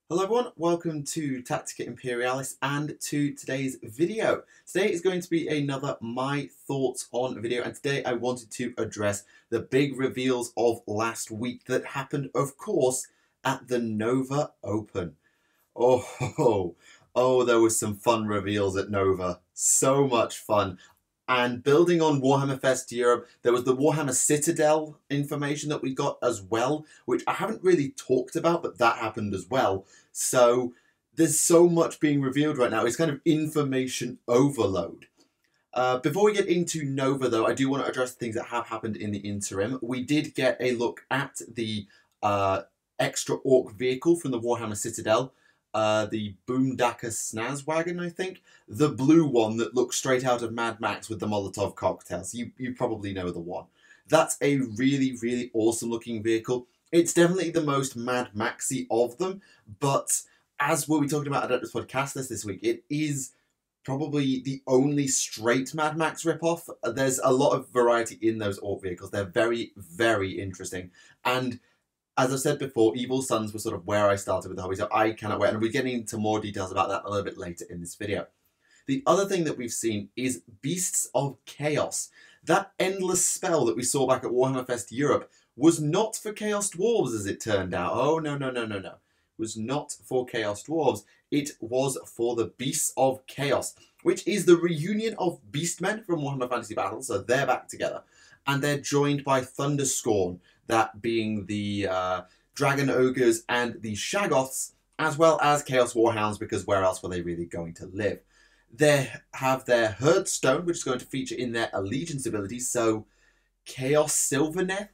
Hello everyone, welcome to Tactica Imperialis and to today's video. Today is going to be another My Thoughts on video, and today I wanted to address the big reveals of last week that happened, of course, at the Nova Open. Oh, there was some fun reveals at Nova. So much fun. And building on Warhammer Fest Europe, there was the Warhammer Citadel information that we got as well, which I haven't really talked about, but that happened as well. So there's so much being revealed right now. It's kind of information overload. Before we get into Nova, though, I do want to address the things that have happened in the interim. We did get a look at the extra Orc vehicle from the Warhammer Citadel. The Boomdaka Snazwagon, I think. The blue one that looks straight out of Mad Max with the Molotov cocktails. You probably know the one. That's a really, really awesome looking vehicle. It's definitely the most Mad Maxy of them, but as we'll be talking about at this podcast this week, it is probably the only straight Mad Max ripoff. There's a lot of variety in those Orc vehicles. They're very, very interesting. And as I've said before, Evil Sons was sort of where I started with the hobby, so I cannot wait. And we're getting into more details about that a little bit later in this video. The other thing that we've seen is Beasts of Chaos. That endless spell that we saw back at Warhammer Fest Europe was not for Chaos Dwarves, as it turned out. Oh, no. It was not for Chaos Dwarves. It was for the Beasts of Chaos, which is the reunion of Beastmen from Warhammer Fantasy Battles, so they're back together. And they're joined by Thunderscorn, that being the Dragon Ogres and the Shaggoths, as well as Chaos Warhounds, because where else were they really going to live? They have their Herdstone, which is going to feature in their Allegiance ability, so Chaos Sylvaneth,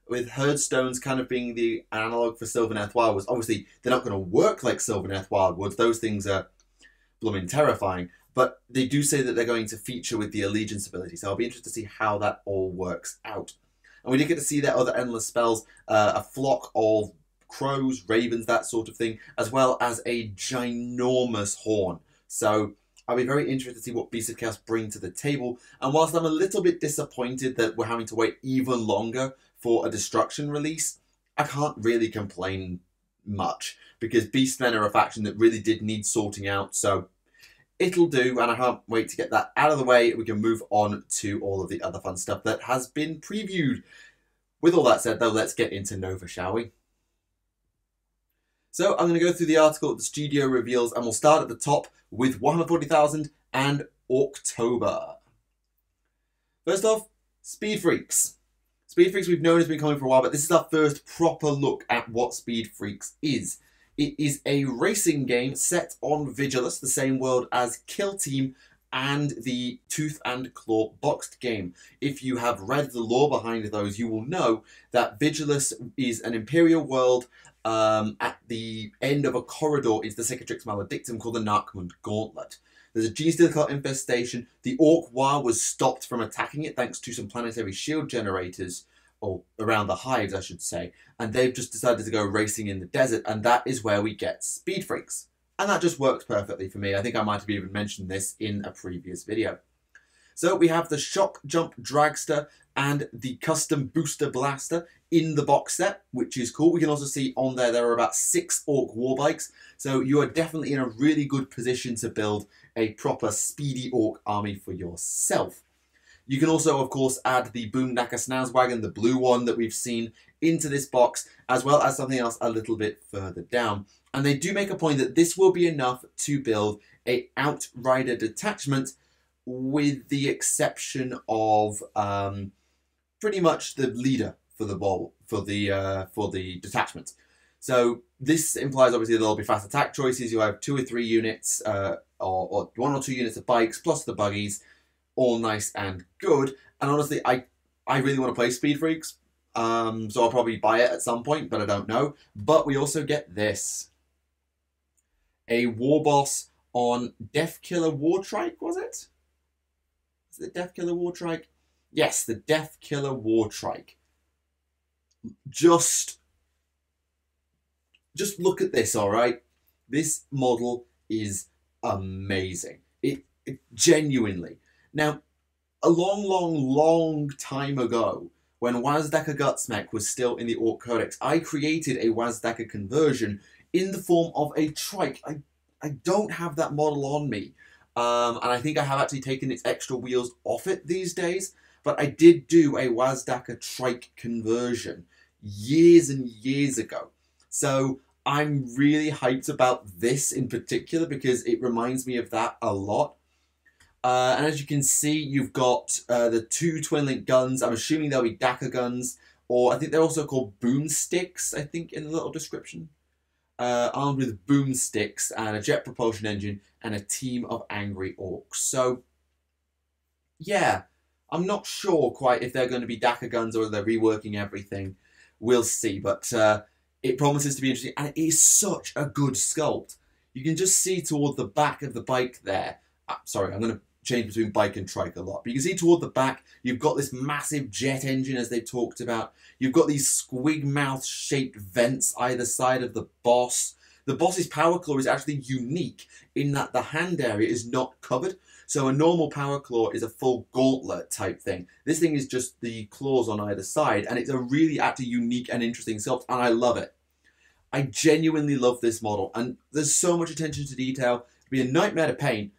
with Herdstones kind of being the analogue for Sylvaneth Wildwoods. Obviously, they're not going to work like Sylvaneth Wildwoods. Those things are blooming terrifying. But they do say that they're going to feature with the Allegiance ability, so I'll be interested to see how that all works out. And we did get to see their other endless spells, a flock of crows, ravens, that sort of thing, as well as a ginormous horn. So I'll be very interested to see what Beasts of Chaos bring to the table. And whilst I'm a little bit disappointed that we're having to wait even longer for a Destruction release, I can't really complain much, because Beastmen are a faction that really did need sorting out, so it'll do, and I can't wait to get that out of the way. We can move on to all of the other fun stuff that has been previewed. With all that said, though, let's get into Nova, shall we? So I'm going to go through the article that the studio reveals, and we'll start at the top with Warhammer 40,000 and October. First off, Speed Freaks. Speed Freaks we've known has been coming for a while, but this is our first proper look at what Speed Freaks is. It is a racing game set on Vigilus, the same world as Kill Team and the Tooth and Claw boxed game. If you have read the lore behind those, you will know that Vigilus is an Imperial world. At the end of a corridor is the Cicatrix Maledictum called the Narkmund Gauntlet. There's a G-Steel Cult infestation. The Orc War was stopped from attacking it thanks to some planetary shield generators, or around the hives, I should say, and they've just decided to go racing in the desert, and that is where we get Speed Freaks. And that just works perfectly for me. I think I might have even mentioned this in a previous video. So we have the Shock Jump Dragster and the Custom Booster Blaster in the box set, which is cool. We can also see on there are about 6 Orc Warbikes, so you are definitely in a really good position to build a proper speedy Orc army for yourself. You can also, of course, add the Boomdaka Snazwagon, the blue one that we've seen, into this box, as well as something else a little bit further down. And they do make a point that this will be enough to build a Outrider detachment, with the exception of pretty much the leader for the detachment. So this implies obviously there'll be fast attack choices. You have 2 or 3 units, or 1 or 2 units of bikes plus the buggies. All nice and good, and honestly, I really want to play Speed Freaks, so I'll probably buy it at some point, but I don't know. But we also get this. A War Boss on Deathkiller Wartrike, was it? Is it Deathkiller Wartrike? Yes, the Deathkiller Wartrike. Just look at this, alright? This model is amazing. It genuinely. Now, a long time ago, when Wazdaka Gutsmech was still in the Orc Codex, I created a Wazdaka conversion in the form of a trike. I don't have that model on me. And I think I have actually taken its extra wheels off it these days. But I did do a Wazdaka trike conversion years and years ago. So I'm really hyped about this in particular because it reminds me of that a lot. And as you can see, you've got the 2 twin-link guns. I'm assuming they'll be Daka guns, or I think they're also called boomsticks, I think, in the little description. Armed with boomsticks and a jet propulsion engine and a team of angry orcs. So, yeah, I'm not sure quite if they're going to be Daka guns or they're reworking everything. We'll see, but it promises to be interesting, and it is such a good sculpt. You can just see toward the back of the bike there. Sorry, I'm going to change between bike and trike a lot. But you can see toward the back, you've got this massive jet engine, as they talked about. You've got these squig mouth shaped vents either side of the boss. The boss's power claw is actually unique in that the hand area is not covered. So a normal power claw is a full gauntlet type thing. This thing is just the claws on either side, and it's a really actually unique and interesting sculpt, and I love it. I genuinely love this model, and there's so much attention to detail. It'd be a nightmare to paint,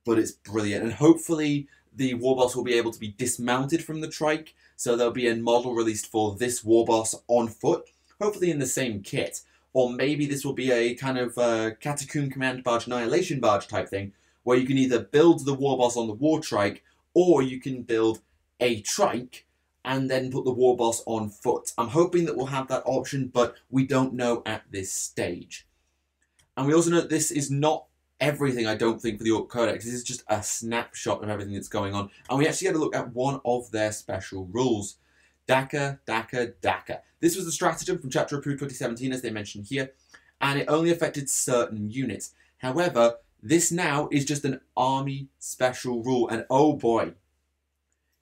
but it's brilliant. And hopefully the Warboss will be able to be dismounted from the trike, so there'll be a model released for this Warboss on foot, hopefully in the same kit. Or maybe this will be a kind of Catacomb Command Barge, Annihilation Barge type thing, where you can either build the Warboss on the War Trike, or you can build a trike and then put the Warboss on foot. I'm hoping that we'll have that option, but we don't know at this stage. And we also know that this is not everything, I don't think, for the Orc Codex. This is just a snapshot of everything that's going on. And we actually get a look at one of their special rules. Daka, Daka, Daka. This was the stratagem from Chapter Approved 2017, as they mentioned here, and it only affected certain units. However, this now is just an army special rule, and oh boy.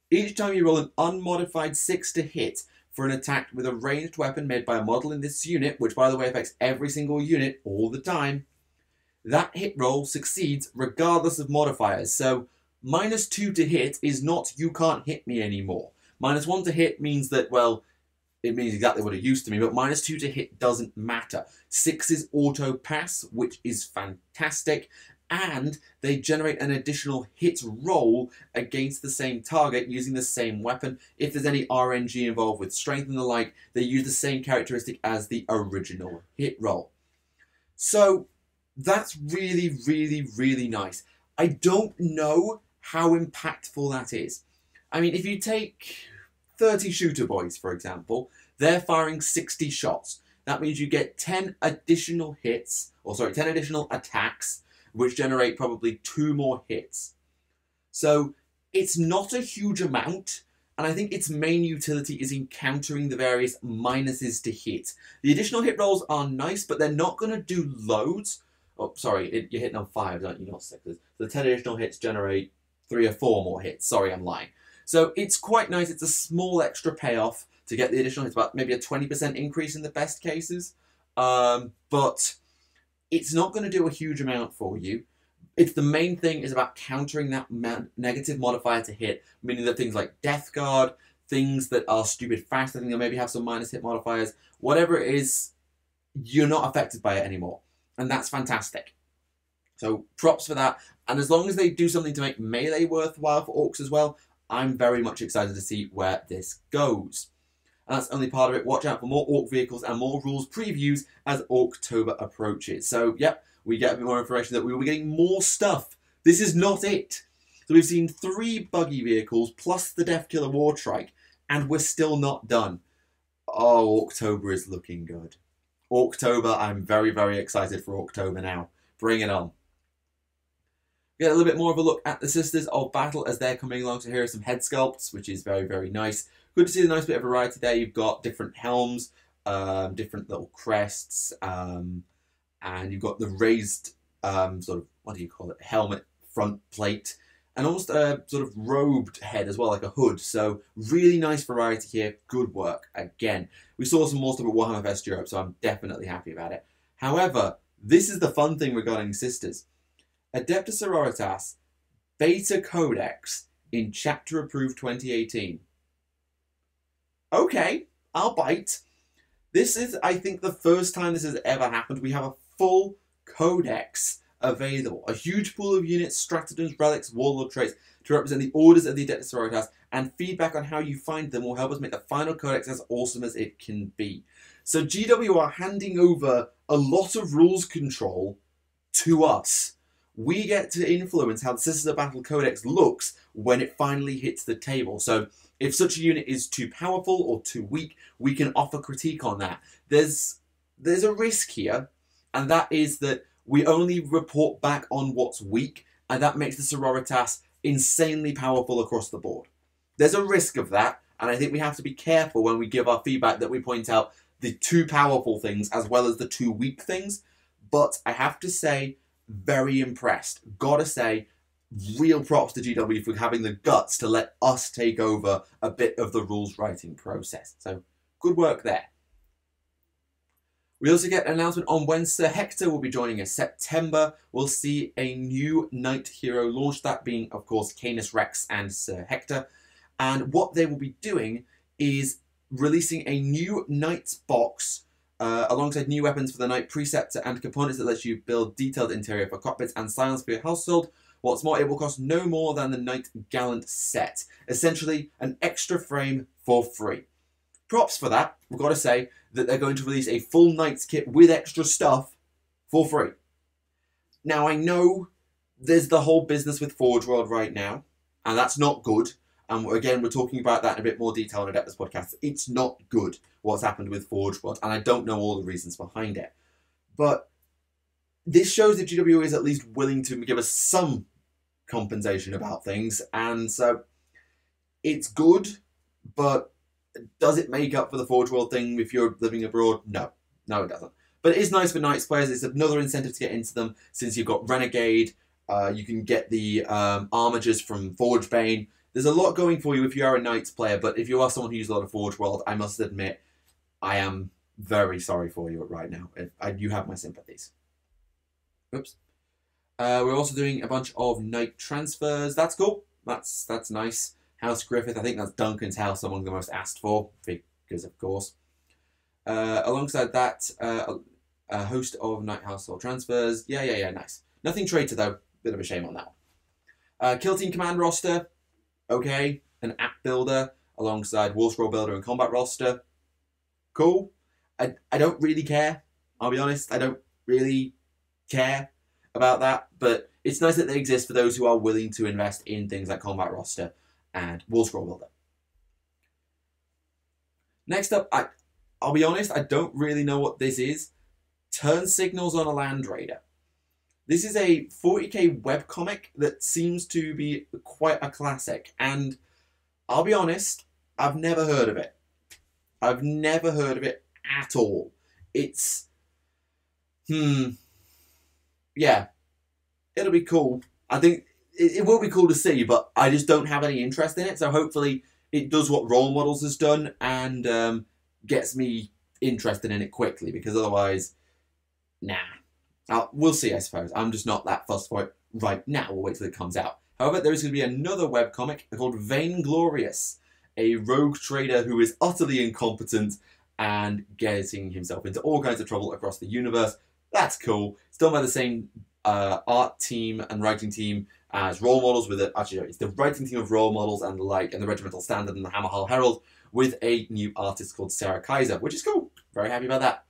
Each time you roll an unmodified 6 to hit for an attack with a ranged weapon made by a model in this unit, which by the way affects every single unit all the time, that hit roll succeeds regardless of modifiers. So -2 to hit is not you can't hit me anymore. -1 to hit means that, well, it means exactly what it used to mean, but -2 to hit doesn't matter. 6 is auto pass, which is fantastic, and they generate an additional hit roll against the same target using the same weapon. If there's any RNG involved with strength and the like, they use the same characteristic as the original hit roll. So that's really, really, really nice. I don't know how impactful that is. I mean, if you take 30 shooter boys, for example, they're firing 60 shots. That means you get 10 additional hits, or sorry, 10 additional attacks, which generate probably 2 more hits. So it's not a huge amount, and I think its main utility is in countering the various minuses to hit. The additional hit rolls are nice, but they're not going to do loads. Oh, sorry, you're hitting on 5, aren't you? Not 6s. So the 10 additional hits generate 3 or 4 more hits. Sorry, I'm lying. So it's quite nice. It's a small extra payoff to get the additional hits, about maybe a 20% increase in the best cases. But it's not going to do a huge amount for you. It's the main thing is about countering that negative modifier to hit, meaning that things like Death Guard, things that are stupid fast, I think they'll maybe have some minus hit modifiers, whatever it is, you're not affected by it anymore. And that's fantastic. So props for that. And as long as they do something to make melee worthwhile for orcs as well, I'm very much excited to see where this goes. And that's only part of it. Watch out for more orc vehicles and more rules previews as October approaches. So, yep, we get a bit more information that we will be getting more stuff. This is not it. So we've seen 3 buggy vehicles plus the Deathkiller War Trike, and we're still not done. Oh, October is looking good. October, I'm very, very excited for October now. Bring it on. Get a little bit more of a look at the Sisters of Battle as they're coming along. So here are some head sculpts, which is very, very nice. Good to see the nice bit of variety there. You've got different helms, different little crests, and you've got the raised sort of, what do you call it, helmet front plate, and almost a sort of robed head as well, like a hood. So really nice variety here. Good work again. We saw some more stuff at Warhammer Fest Europe, so I'm definitely happy about it. However, this is the fun thing regarding Sisters. Adeptus Sororitas Beta Codex in Chapter Approved 2018. Okay, I'll bite. This is, I think, the first time this has ever happened. We have a full codex available. A huge pool of units, stratagems, relics, warlord traits to represent the orders of the Adeptus Sororitas, and feedback on how you find them will help us make the final codex as awesome as it can be. So GW are handing over a lot of rules control to us. We get to influence how the Sisters of Battle Codex looks when it finally hits the table. So if such a unit is too powerful or too weak, we can offer critique on that. There's a risk here, and that is that we only report back on what's weak, and that makes the Sororitas insanely powerful across the board. There's a risk of that, and I think we have to be careful when we give our feedback that we point out the too powerful things as well as the too weak things. But I have to say, very impressed. Gotta say, real props to GW for having the guts to let us take over a bit of the rules writing process. So, good work there. We also get an announcement on when Sir Hector will be joining us. September, we'll see a new Knight hero launch, that being, of course, Canis Rex and Sir Hector. And what they will be doing is releasing a new Knight's box alongside new weapons for the Knight Preceptor and components that lets you build detailed interior for cockpits and silence for your household. What's more, it will cost no more than the Knight Gallant set. Essentially, an extra frame for free. Props for that. We've got to say that they're going to release a full Knight's kit with extra stuff for free. Now, I know there's the whole business with Forge World right now, and that's not good. And again, we're talking about that in a bit more detail on Adeptus podcast. It's not good what's happened with Forge World, and I don't know all the reasons behind it. But this shows that GW is at least willing to give us some compensation about things, and so it's good, but does it make up for the Forge World thing if you're living abroad? No. No, it doesn't. But it is nice for Knights players. It's another incentive to get into them, since you've got Renegade, you can get the armigers from Forgebane. There's a lot going for you if you are a Knights player, but if you are someone who uses a lot of Forge World, I must admit, I am very sorry for you right now. You have my sympathies. Oops. We're also doing a bunch of Knight transfers. That's cool. That's nice. House Griffith, I think that's Duncan's house, among the most asked for, because of course. Alongside that, a host of Knight household transfers. Yeah, nice. Nothing traitor though. Bit of a shame on that one. Kill Team Command roster. Okay. An app builder alongside War Scroll builder and combat roster. Cool. I don't really care. I'll be honest. I don't really care about that. But it's nice that they exist for those who are willing to invest in things like combat roster and War Scroll builder. Next up, I'll be honest, I don't really know what this is. Turn signals on a Land Raider. This is a 40k webcomic that seems to be quite a classic, and I'll be honest, I've never heard of it. I've never heard of it at all. It's, yeah, it'll be cool. I think it will be cool to see, but I just don't have any interest in it, so hopefully it does what Role Models has done and gets me interested in it quickly, because otherwise, nah. We'll see, I suppose. I'm just not that fussed for it right now. We'll wait till it comes out. However, there is going to be another webcomic called Vainglorious, a rogue trader who is utterly incompetent and getting himself into all kinds of trouble across the universe. That's cool. It's done by the same art team and writing team as Role Models, with it's the writing team of Role Models and the Regimental Standard and the Hammerhall Herald, with a new artist called Sarah Kaiser, which is cool. Very happy about that.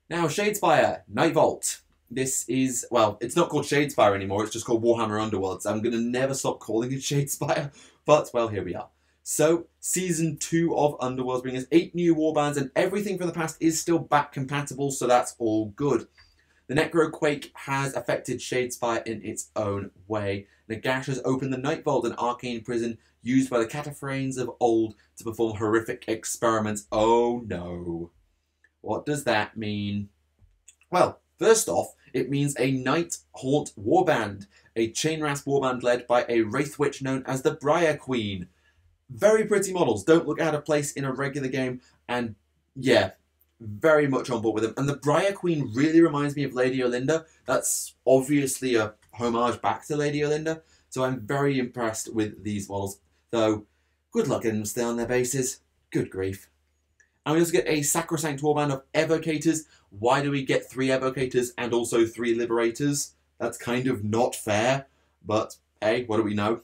Now, Shadespire, Night Vault. This is, well, it's not called Shadespire anymore, it's just called Warhammer Underworlds. I'm going to never stop calling it Shadespire, but, well, here we are. So, Season 2 of Underworlds brings us 8 new warbands, and everything from the past is still back compatible, so that's all good. The Necroquake has affected Shadespire in its own way. Nagash has opened the Night Vault, an arcane prison used by the Cataphragms of old to perform horrific experiments. Oh no. What does that mean? Well, first off, it means a Night Haunt warband, a chain rasp warband led by a Wraith Witch known as the Briar Queen. Very pretty models, don't look out of place in a regular game, and yeah, very much on board with them. And the Briar Queen really reminds me of Lady Olinda. That's obviously a homage back to Lady Olinda, so I'm very impressed with these models, though good luck getting them to stay on their bases. Good grief. And we also get a Sacrosanct Warband of Evocators. Why do we get 3 Evocators and also 3 Liberators? That's kind of not fair, but hey, what do we know?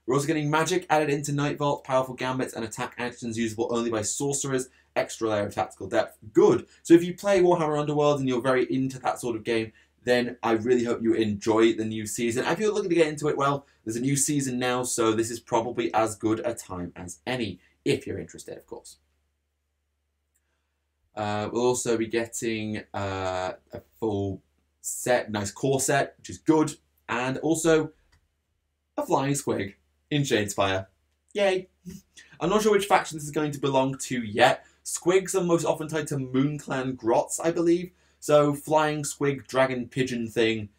We're also getting magic added into Night Vault, powerful gambits, and attack actions usable only by sorcerers. Extra layer of tactical depth. Good. So if you play Warhammer Underworlds and you're very into that sort of game, then I really hope you enjoy the new season. If you're looking to get into it, well, there's a new season now, so this is probably as good a time as any, if you're interested, of course. We'll also be getting a full set, nice core set, which is good, and also a flying squig in Shadespire. Yay! I'm not sure which faction this is going to belong to yet. Squigs are most often tied to Moonclan Grots, I believe. So, flying squig dragon pigeon thing,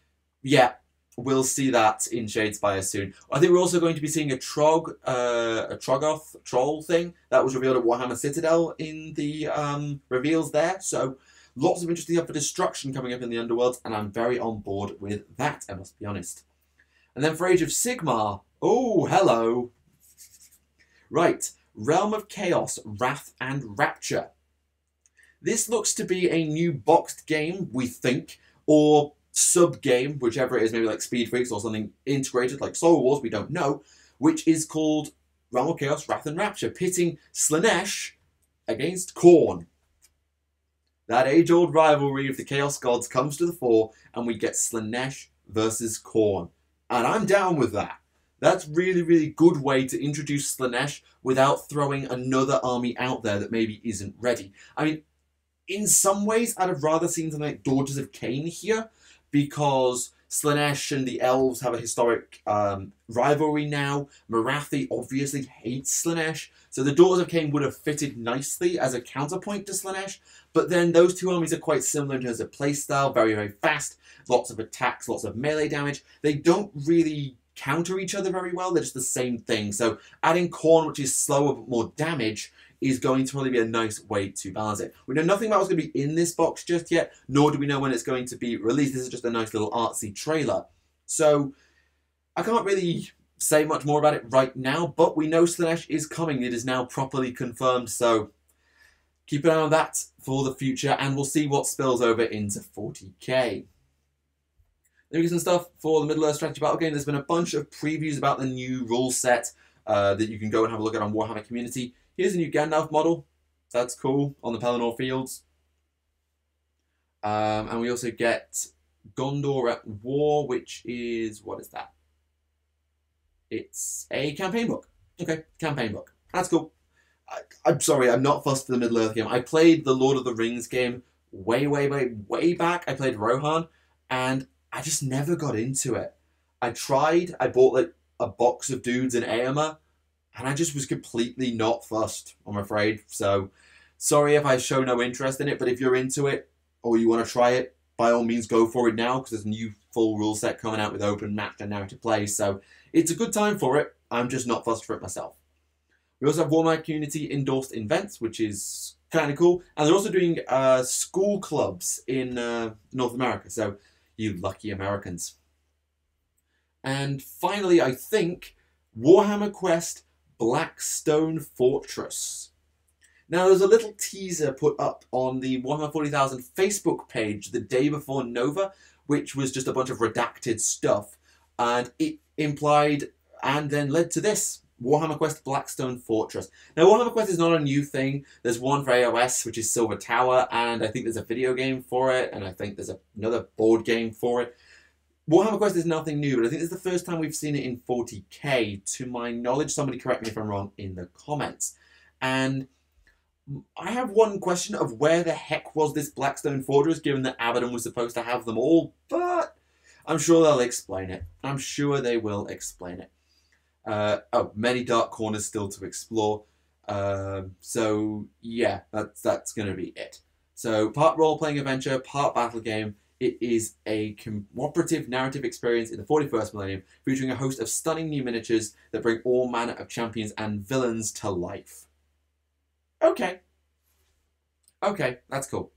yeah, we'll see that in Shadespire soon. I think we're also going to be seeing a Troggoth troll thing that was revealed at Warhammer Citadel in the reveals there. So, lots of interesting stuff for destruction coming up in the Underworlds, and I'm very on board with that, I must be honest. And then for Age of Sigmar, oh, hello. Right, Realm of Chaos, Wrath and Rapture. This looks to be a new boxed game, we think, or sub-game, whichever it is, maybe like Speed Freaks or something integrated like Soul Wars, we don't know, which is called Realm of Chaos, Wrath and Rapture, pitting Slaanesh against Khorne. That age-old rivalry of the Chaos Gods comes to the fore, and we get Slaanesh versus Khorne. And I'm down with that. That's really, really good way to introduce Slaanesh without throwing another army out there that maybe isn't ready. I mean, in some ways, I'd have rather seen something like Daughters of Cain here, because Slaanesh and the elves have a historic rivalry now. Morathi obviously hates Slaanesh, so the Daughters of Cain would have fitted nicely as a counterpoint to Slaanesh, but then those two armies are quite similar in terms of playstyle, very, very fast, lots of attacks, lots of melee damage. They don't really counter each other very well, they're just the same thing. So adding Khorne, which is slower but more damage, is going to probably be a nice way to balance it. We know nothing about what's going to be in this box just yet, nor do we know when it's going to be released. This is just a nice little artsy trailer. So I can't really say much more about it right now, but we know Slaanesh is coming. It is now properly confirmed, so keep an eye on that for the future, and we'll see what spills over into 40k. There is some stuff for the Middle-earth strategy battle game. There's been a bunch of previews about the new rule set that you can go and have a look at on Warhammer Community. Here's a new Gandalf model. That's cool, on the Pelennor Fields. And we also get Gondor at War, which is, what is that? It's a campaign book. Okay, campaign book. That's cool. I'm sorry, I'm not fussed for the Middle-earth game. I played the Lord of the Rings game way back. I played Rohan, and I just never got into it. I tried. I bought like a box of dudes in Aomer, and I just was completely not fussed, I'm afraid. So, sorry if I show no interest in it, but if you're into it, or you want to try it, by all means go for it now, because there's a new full rule set coming out with open match and narrative play, so it's a good time for it. I'm just not fussed for it myself. We also have Warhammer Community endorsed events, which is kind of cool, and they're also doing school clubs in North America, so you lucky Americans. And finally, I think, Warhammer Quest Blackstone Fortress. Now, there's a little teaser put up on the Warhammer 40,000 Facebook page the day before Nova, which was just a bunch of redacted stuff, and it implied and then led to this, Warhammer Quest Blackstone Fortress. Now, Warhammer Quest is not a new thing. There's one for AOS, which is Silver Tower, and I think there's a video game for it, and I think there's another board game for it. Warhammer Quest is nothing new, but I think it's the first time we've seen it in 40k, to my knowledge. Somebody correct me if I'm wrong in the comments. And I have one question of where the heck was this Blackstone Fortress, given that Abaddon was supposed to have them all, but I'm sure they'll explain it. I'm sure they will explain it. Many dark corners still to explore. So yeah, that's going to be it. So part role-playing adventure, part battle game. It is a cooperative narrative experience in the 41st millennium, featuring a host of stunning new miniatures that bring all manner of champions and villains to life. Okay. Okay, that's cool.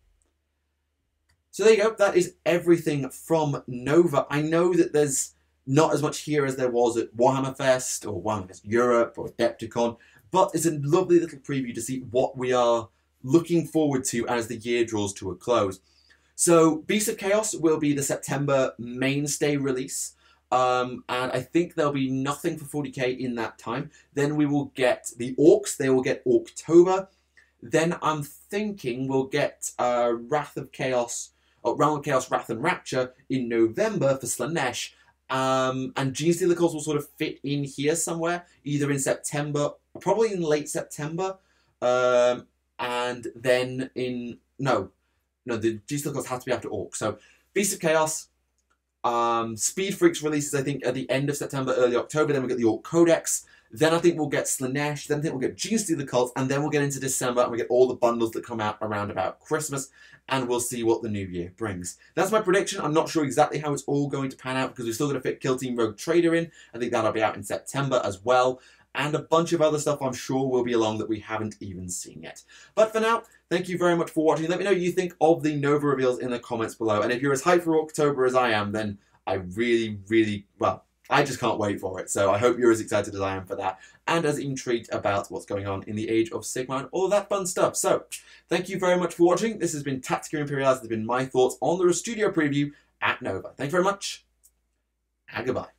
So there you go. That is everything from Nova. I know that there's not as much here as there was at Warhammer Fest or Warhammer Fest Europe or Adepticon, but it's a lovely little preview to see what we are looking forward to as the year draws to a close. So Beast of Chaos will be the September mainstay release. And I think there'll be nothing for 40k in that time. Then we will get the Orcs. They will get October. Then I'm thinking we'll get Wrath of Chaos, Realm of Chaos, Wrath and Rapture in November for Slaanesh. And Genestealer Cults will sort of fit in here somewhere, either in September, probably in late September. And then in... No, the Genestealer Cults have to be after Orcs. So Beast of Chaos... Speed Freaks releases, I think, at the end of September, early October. Then we'll get the Orc Codex. Then I think we'll get Slaanesh. Then I think we'll get Genestealer Cults. And then we'll get into December and we get all the bundles that come out around about Christmas. And we'll see what the new year brings. That's my prediction. I'm not sure exactly how it's all going to pan out because we're still going to fit Kill Team Rogue Trader in. I think that'll be out in September as well. And a bunch of other stuff I'm sure will be along that we haven't even seen yet. But for now, thank you very much for watching. Let me know what you think of the Nova reveals in the comments below. And if you're as hyped for October as I am, then I really, really, well, I just can't wait for it. So I hope you're as excited as I am for that and as intrigued about what's going on in the Age of Sigmar and all of that fun stuff. So thank you very much for watching. This has been Tactica Imperialis. This has been my thoughts on the studio preview at Nova. Thank you very much and goodbye.